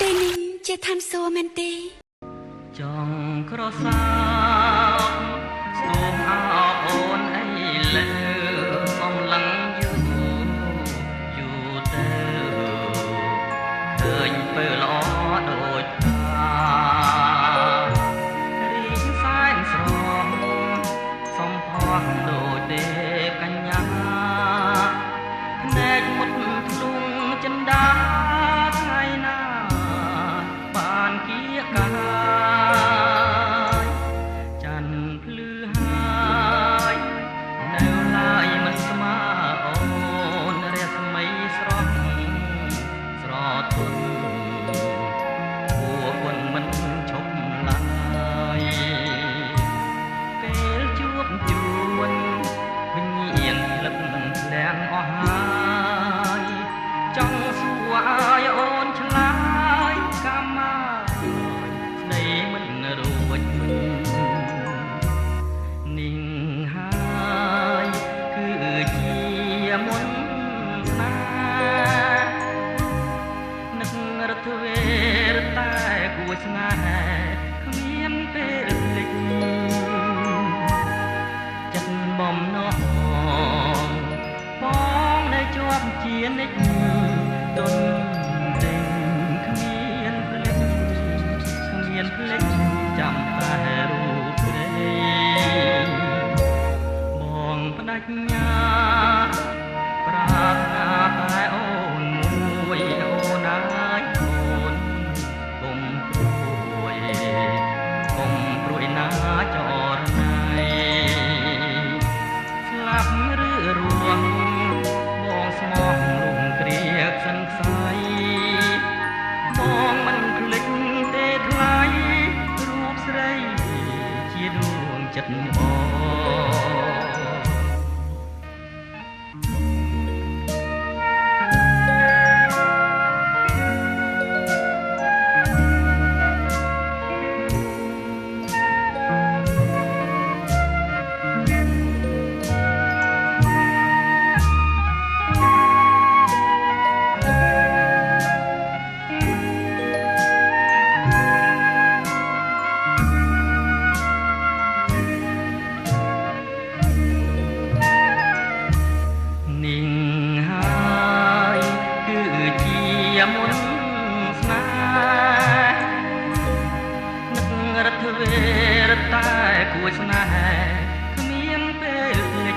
ពេលនេះជាឋានសួគ៌មែនទេចង់ក្រសាបសូមអោបអូនអីលើអំឡឹងយូរទៅឃើញពើល្អដូចរីងសែនស្រស់សំផស្សដូចទេពកញ្ញាភ្នែកមុតធ្លុងចិន្តាថ្ងៃណាបានគៀកកាយច័ន្ទភ្លឺហើយនៅឡើយមិនស្មើអូនរស្មីស្រស់ស្រទន់គួរគុណមិនឈប់ឡើយពេលជួបជួនវិញ្ញាណលឹកទាំងអស់ហើយចង់សួរឲ្យអូនឆ្លើយកម្មមកស្ដីមិនរួចนิ่งហើយគឺជាមុនស្នេហ៍នឹករត់វេរតែគួរស្នេហ៍គ្មានពេលភ្លេចចិត្តបំណងបងនៅជាប់ជានិច្ចដុនទេគ្មានភ្លេចចាំតែរូបព្រៃបងបដិញ្ញាប្រាថ្នាតែអូនមួយអូនអើយអូនកុំព្រួយណាចរណៃស្លាប់ឬរស់បងស្មោះលំគ្រាក្សិនខ្សៃបងមិនភ្លេចទេថ្លៃរូបស្រីជាដួងចិត្តបងមុនស្នេហ៍នឹករត់វេរតែគួរស្នេហ៍គ្មានពេលភ្លេច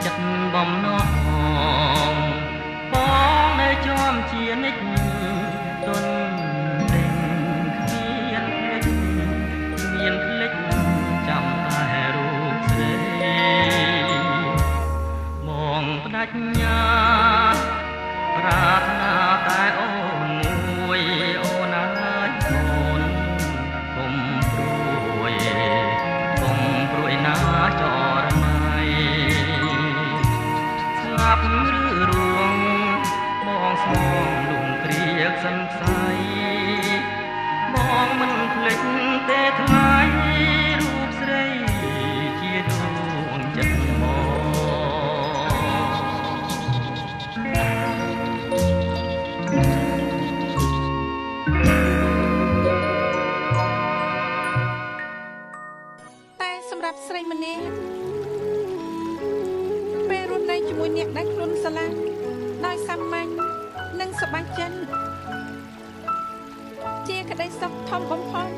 ចិត្តបំណងបងនៅជាប់ជានិច្ចទុនទេគ្មានភ្លេចចាំតែរូបស្រីបងបដិញ្ញាប្រាថ្នាតែអូនមួយអូនអើយអូនកុំព្រួយណាចរណៃស្លាប់ឬរួងបងស្មងលំគ្រាក្សិនខ្សៃបងមិនភ្លេចទេថ្លៃរូបស្រីជាដួងចិត្តបងស្រីម្នាក់ពេលរស់នៅជាមួយអ្នកដែលខ្លួនស្រឡាញ់ដោយសាមញ្ញនិងសប្បាយចិត្តជាក្តីសុខធំបំផុត